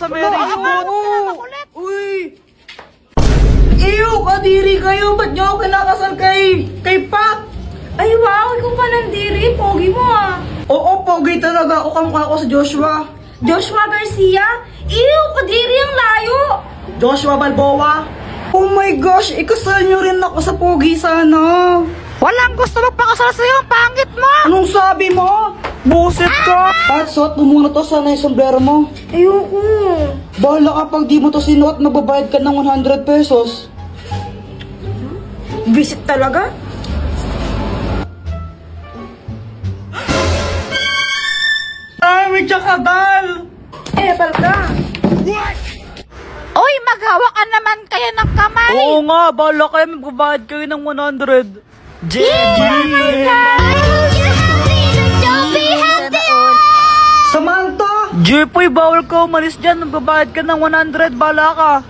Sa Mary June. Uy! Ew, kadiri kayo! Ba't nyo ako kinakasal kay Pat? Ay, wow! Ikaw pa nandiri. Pogi mo ah. Oo, pogi talaga ako, kamukha ko sa Joshua. Joshua Garcia? Ew! Kadiri ang layo! Joshua Balboa. Oh my gosh, ikasal nyo rin ako sa pogi sana. Walang gusto magpakasal sa'yo, ang pangit mo! Anong sabi mo? Buset ka! Pat, suot mo muna to, sana yung sombrero mo. Ayoko. Bahala ka pag di mo to sinuot, magbabayad ka ng 100 pesos. Visit talaga? Ay, may tsakadal! Epal ka. Oy, maghawa ka naman kaya ng kamay! Oo nga, bahala kayo, magbabayad kayo ng 100. Samantha! Jepoy, bawal ka umalis dyan. Magbabayad ka ng 100. Bala ka.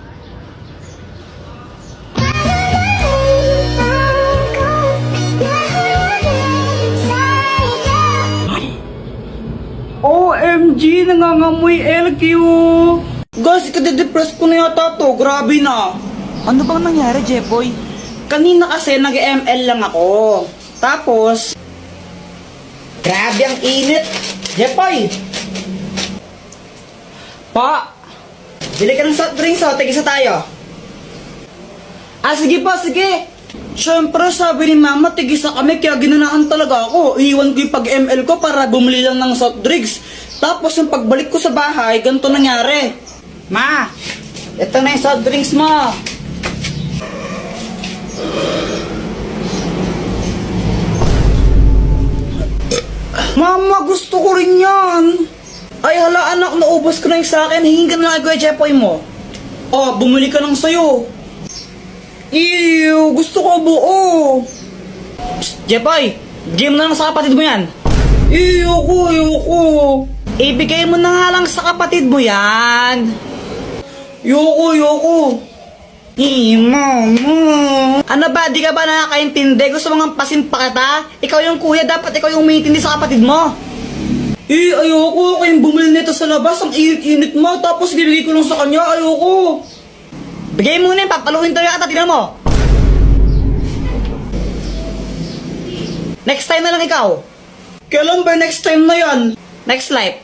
OMG! Nangangamoy LQ! Guys, ikadidepress ko na yata to. Grabe na. Ano bang nangyari, Jepoy? Kanina kasi nag-ML lang ako. Tapos, grabe ang init. Jepoy! Pa! Bili ka ng soft drinks, oh. Tigisa tayo. Ah, sige pa, sige. Siyempre, sabi ni mama, tigisa kami, kaya ginanaan talaga ako. Iiwan ko yung pag-ML ko para bumili lang ng soft drinks. Tapos, yung pagbalik ko sa bahay, ganito nangyari. Ma, ito na yung soft drinks mo. Mama, gusto ko rin yan. Ay, hala anak, naubos ko na yung sa akin. Hingin ka na lang, Kuya Jepoy mo. Oh, bumili ka ng sayo. Ew, gusto ko buo. Psst, Jepoy, game na lang sa kapatid mo yan. Ayoko. Ibigay mo na nga lang sa kapatid mo yan. Yoko. Mama. Ano ba, di ka ba nakakaintindi? Gusto mo nga pasimpa kita? Ikaw yung kuya, dapat ikaw yung umiintindi sa kapatid mo. Ayoko. Kayong bumili nito sa labas, ang init-init mo, tapos binigay ko lang sa kanya, ayoko. Bigay mo na yun, papaluin tayo kita, tignan mo. Next time na lang ikaw. Kailan ba next time na yan? Next life.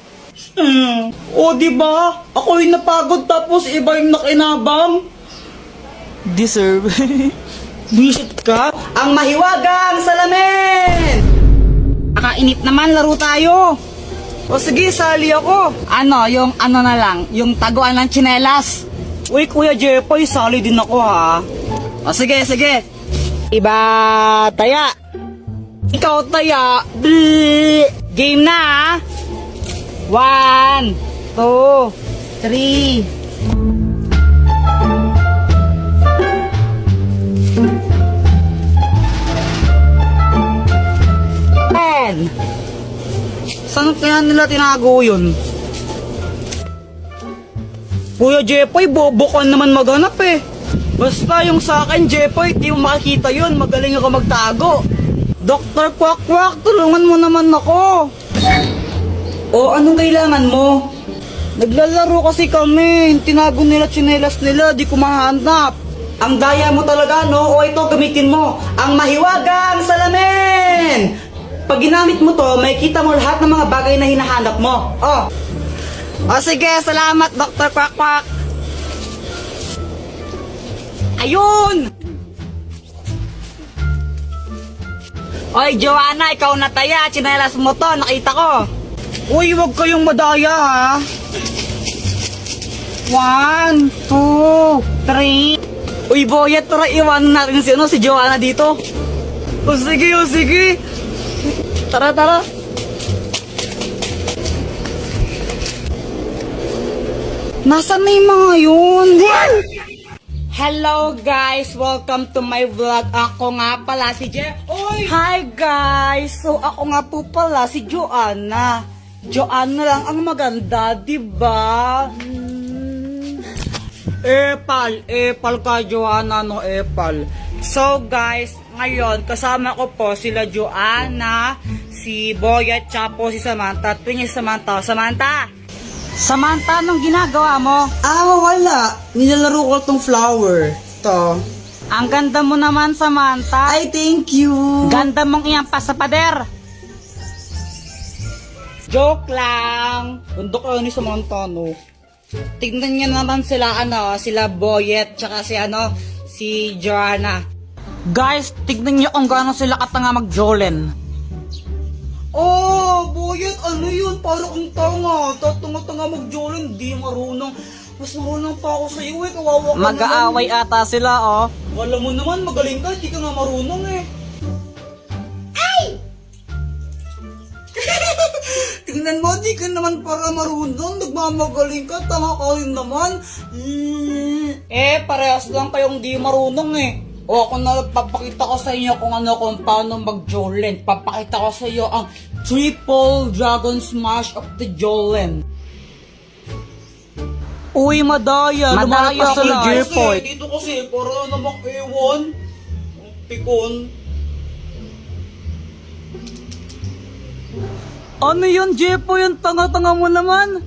O, diba? Ako yung napagod, tapos iba yung nakinabang. Deserve. Visit ka? Ang mahiwagang salamin! Nakainit naman, laro tayo. O sige, sali ako. Ano, yung ano na lang, yung taguan ng tsinelas. Uy, Kuya Jepoy, sali din ako ha. O sige. Iba, taya. Ikaw, taya. Blee. Game na ha. 1, 2, 3. Saan kaya nila tinago yun? Kuya Jepoy, bobo ka naman maghanap eh. Basta yung sa akin, Jepoy, di mo makikita yun. Magaling ako magtago. Dr. Quack, tulungan mo naman ako. O, anong kailangan mo? Naglalaro kasi kami. Tinago nila tsinelas nila, di ko mahanap. Ang daya mo talaga, no? O ito, gamitin mo. Ang mahiwagang salamin! Pag ginamit mo to, may kita mo lahat ng mga bagay na hinahanap mo. Oh. O sige, salamat Dr. Quack. Ayun! Oy, Joanna, ikaw na taya. Tsinelas mo to, nakita ko. Uy, wag kayong madaya ha. 1, 2, 3. Uy, Boyet, tara iwanan natin si Joanna dito. O sige. Tara. Nasaan na yung mga yun? Hello guys! Welcome to my vlog. Ako nga pala si Hi guys! So ako nga po pala si Joanna. Joanna lang ang maganda, diba? Epal ka Joanna, no epal. So guys, ngayon kasama ko po sila Joanna, si Boyet, tsaka po si Samantha. Tingin si Samantha. Samantha! Samantha, anong ginagawa mo? Wala. Nilalaro ko tong flower. To. Ang ganda mo naman, Samantha. Ay, thank you. Ganda mong iyampas sa pader. Joke lang. Bundok ko ni Samantha, no? Tignan niya naman sila, sila Boyet, tsaka si Joanna. Guys, tignan niyo kung gaano sila katanga mag-jolen. Oh, Boyet, ano yun? Parang kang tanga. Tatanga-tanga mag-jolen, di marunong. Mas marunong pa ako sa iyo, kawawa ka Mag-aaway naman. ata sila, oh. Alam mo naman, magaling ka, di ka nga marunong eh. Tingnan mo, di ka naman para marunong. Nagmamagaling ka, tanga ka rin naman. Parehas lang kayong di marunong eh. O ako na papakita ko sa inyo kung paano mag-jolen. Papakita ko sa iyo ang Triple Dragon Smash of the Jolen. Uy, madaya. Madaya Lumalabas ka sila, na. Jepoy. Dito kasi, para namang ewan. Pikon. Ano yun, Jepoy? Yung tanga-tanga mo naman.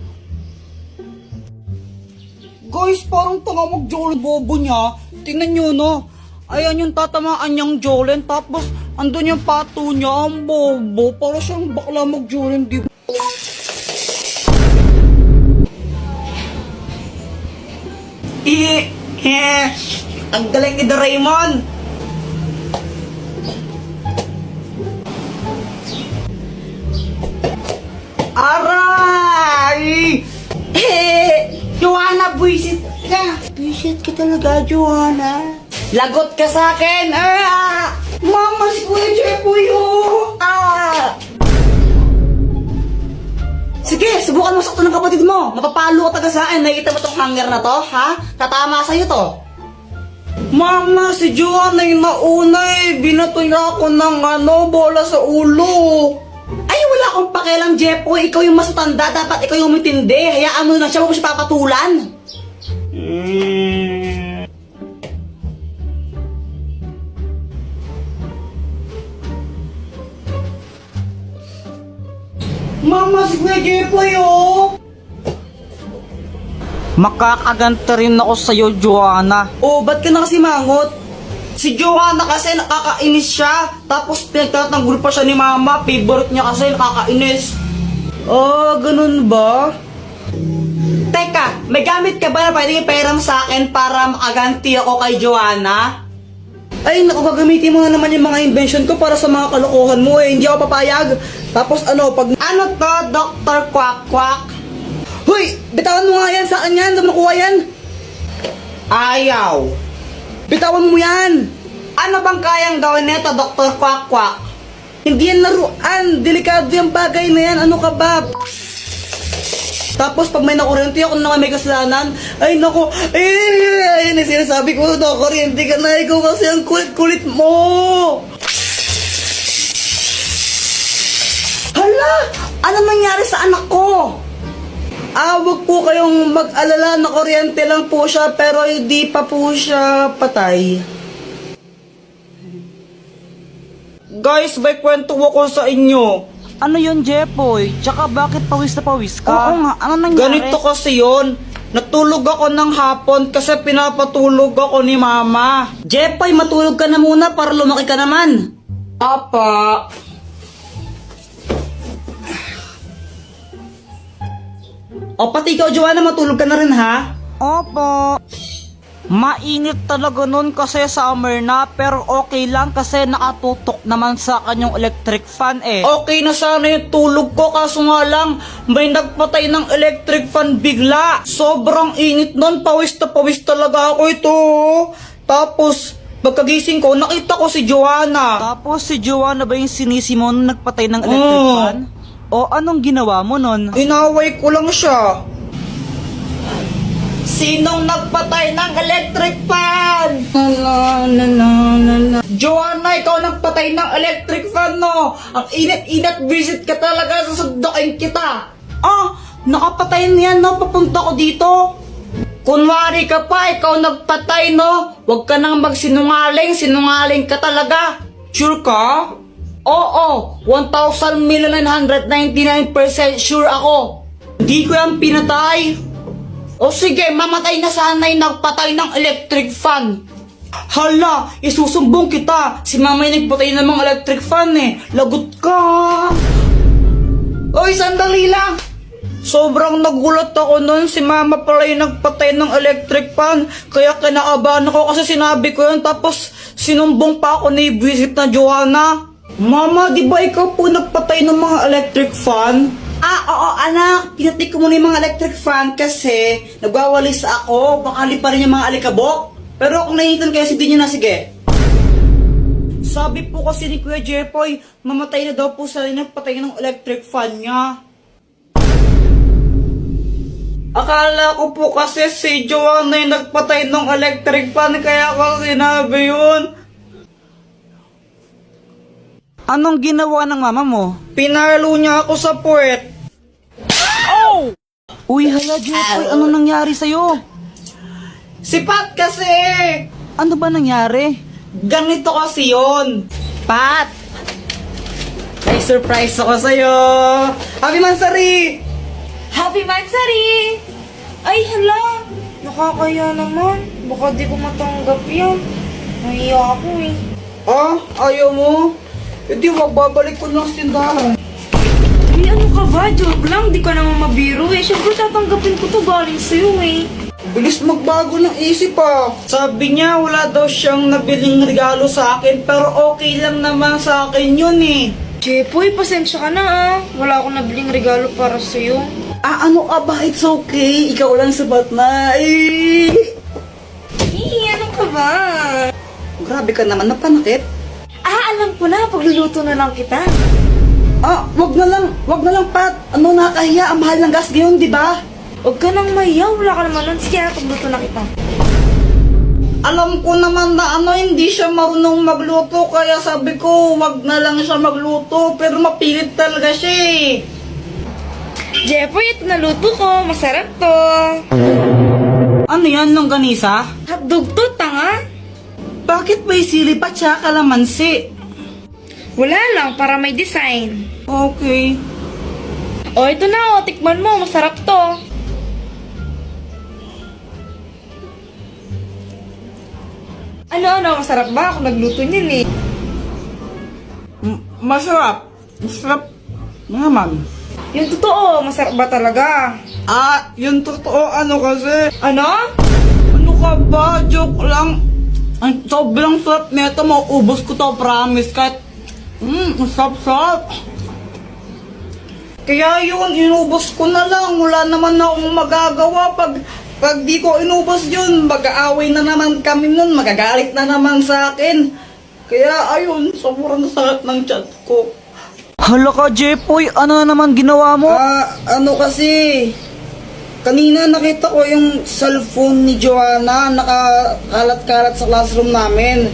Guys, parang tanga mag-jolen bobo niya. Tingnan nyo, no? Ayan yung tatamaan niyang jolen. Tapos, andun yung pato niya. Ang bobo. Para siyang bakla mag-jolen, di ba? Ang galing ni Doraemon. Aray! Joanna, buisit ka. Buisit ka talaga, Joanna. Lagot ka sa akin. Mama, si Kuya Jepoy, oh. Sige, subukan mo sakto ng kapatid mo. Mapapalo ka taga sa akin. Nakikita mo tong hanger na to, ha? Tatama sa'yo to. Mama, si Joanna yung nauna eh. Binato niya ako ng bola sa ulo. Ay, wala akong pakialam, Jepoy. Ikaw yung mas matanda. Dapat ikaw yung matindi. Hayaan mo na siya. Huwag mo siya papatulan. Mama, si Kuya Jepoy, oh. Makakaganta rin ako sa'yo, Joanna. Oh, ba't ka na kasi mangot? Si Joanna kasi nakakainis siya. Tapos pinagtatanggol pa siya ni Mama. Favorite niya kasi nakakainis. Oh, ganun ba? Teka, may gamit ka ba na pwedeng ipahiram sa akin para makaganti ako kay Joanna? Ay, naku, gagamitin mo na naman yung mga invention ko para sa mga kalokohan mo eh. Hindi ako papayag. Tapos pag... Ano to, Dr. Quack Quack? Hoy, bitawan mo nga yan sa akin yan. Saan mo nakuha yan? Ayaw. Bitawan mo yan. Ano bang kayang gawin nito, Dr. Quack Quack? Hindi yan laruan. Delikado yung bagay na yan. Ano ka ba? Tapos pag may nakuryente ako naman may kasalanan, ay naku, ayun yung sinasabi ko, nakuryente ka na, ikaw kasi ang kulit-kulit mo. Hala, ano nangyari sa anak ko? Wag po kayong mag-alala, nakuryente lang po siya, pero hindi pa po siya patay. Guys, may kwento ko sa inyo. Ano yun, Jepoy? Tsaka bakit pawis na pawis ka? Oo nga, ano nangyari? Ganito kasi yun. Natulog ako ng hapon kasi pinapatulog ako ni Mama. Jepoy, matulog ka na muna para lumaki ka naman. Apa. O pati ikaw, Joanna, matulog ka na rin, ha? Opo. Mainit talaga nun kasi summer na, pero okay lang kasi nakatutok naman sa kanyang electric fan eh. Okay na sana yung tulog ko, kaso nga lang, may nagpatay ng electric fan bigla. Sobrang init nun, pawis na pawis talaga ako ito. Tapos, pagkagising ko, nakita ko si Joanna. Tapos si Joanna ba yung sinisi mo nung nagpatay ng electric fan? O anong ginawa mo nun? Inaway ko lang siya. Sinong nagpatay ng electric fan? Joanna, ikaw nagpatay ng electric fan, no? Ang init-init, visit ka talaga, susundukin kita. Nakapatay niyan, no? Papunta ko dito. Kunwari ka pa, ikaw nagpatay, no? Huwag ka nang magsinungaling, sinungaling ka talaga. Sure ka? Oo, 1,999% sure ako. Hindi ko yan pinatay. O sige, mamatay na sana yung nagpatay ng electric fan. Hala, isusumbong kita. Si mama yung nagpatay ng mga electric fan eh. Lagot ka. Oy, sandali lang. Sobrang nagulat ako nun. Si mama pala yung nagpatay ng electric fan. Kaya kinakabahan ako kasi sinabi ko yun. Tapos sinumbong pa ako ni Visit na Joanna. Mama, di ba ikaw po nagpatay ng mga electric fan? Oo anak. Pinatay ko muna yung mga electric fan kasi nagwawalis ako. Baka liparin yung mga alikabok. Pero kung nahihitan kayo, hindi nyo na sige. Sabi po kasi ni Kuya Jepoy, mamatay na daw po sa nagpatay ng electric fan niya. Akala ko po kasi si Joanna yung nagpatay ng electric fan, kaya ako sinabi yun. Anong ginawa ng mama mo? Pinalo niya ako sa puwet. Uy, hala Jepoy, ano nangyari sa'yo? Si Pat kasi! Ano ba nangyari? Ganito kasi yun. Pat! May surprise ako sa'yo! Happy Mansari! Happy Mansari! Ay, hala! Nakakaya naman. Baka di ko matanggap yan. Nahiya ako eh. Ah, ayaw mo? Hindi, magbabalik ko lang sa tindahan. Ay, ano ka ba? Joke lang. Di ka naman mabiro eh. Siyempre tatanggapin ko to galing sa'yo eh. Bilis magbago ng isip ah. Sabi niya wala daw siyang nabiling regalo sa akin pero okay lang naman sa akin yun eh. Jepoy, pasensya ka na ah. Wala akong nabiling regalo para sa'yo. Ano ka ba? It's okay. Ikaw lang sabat na. Ano ka ba? Grabe ka naman, napanakit. Alam ko na. Pagluluto na lang kita. Wag na lang Pat. Ano, nakakahiya. Ang mahal ng gas ngayon, di ba? Huwag ka nang mayaw. Wala ka naman nun. Sige, pagluto na kita. Alam ko naman na hindi siya marunong magluto kaya sabi ko wag na lang siya magluto pero mapilit talaga siya eh. Jepoy, ito naluto ko. Masarap to. Ano yan, longganisa? Hotdog to, tanga. Bakit may sili pa tsaka kalamansi? Wala lang, para may design. Okay. O, ito na o. Tikman mo. Masarap to. Ano? Masarap ba? Ako nagluto niyan eh. Masarap. Masarap naman. Yung totoo, masarap ba talaga? Yung totoo kasi. Ano? Ano ka ba? Joke lang. Ang sobrang sarap nito. Mauubos ko to, promise. Kahit, sarap. Kaya yun, inubos ko na lang. Wala naman akong magagawa. Pag di ko inubos yun, mag-aaway na naman kami nun. Magagalit na naman sa akin. Kaya ayun, sobrang sakit ng chat ko. Hala ka Jepoy, ano na naman ginawa mo? Kasi, kanina nakita ko yung cellphone ni Joanna nakakalat-kalat sa classroom namin.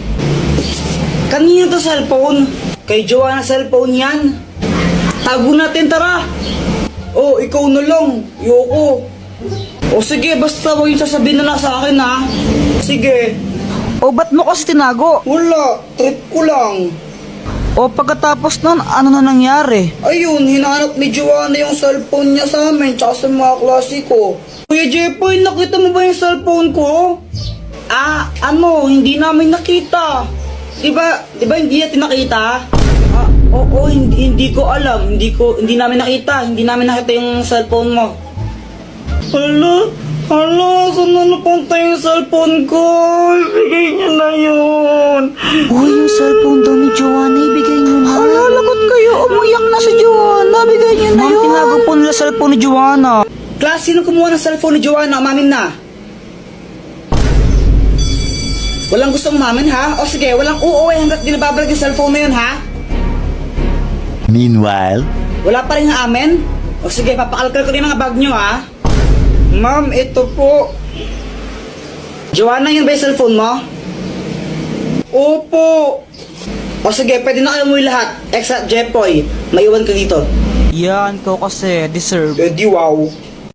Kanina to cellphone? Kay Joanna cellphone yan? Tago natin, tara! Ikaw na lang. Yoko. Sige, basta huwag yung sasabihin na lang sa akin ha. Sige. O ba't mo kasi tinago? Wala, trip ko lang. O pagkatapos nun, ano na nangyari? Ayun, hinanap ni Joanna yung cellphone niya sa amin tsaka sa mga klase ko. Kuya Jepoy, nakita mo ba yung cellphone ko? Hindi namin nakita. Diba hindi natin nakita? Oo, hindi ko alam. Hindi namin nakita. Hindi namin nakita yung cellphone mo. Hala, saan na napunta yung cellphone ko? Ibigay niya na yun. Uy, yung cellphone daw ni Joanna, ibigay niyo na. Hala, lagot kayo. Umiyak na si Joanna. Bigay niya na Ma'am, yun. tinago po nila cellphone ni Joanna. Class, sino kumuha ng cellphone ni Joanna? Umamin na. Walang gusto umamin, ha? O sige, walang uuwi hanggat di nababalik yung cellphone na yun, ha? Meanwhile, Wala pa rin amin? O sige, papakalkal ko rin mga bag nyo, ha? Ma'am, ito po. Joanna, yun ba yung cellphone mo? Opo. O sige, pwede na kayo umuwi lahat. Except Jepoy, maiwan ka dito. Yan, ko kasi deserve. Di wow.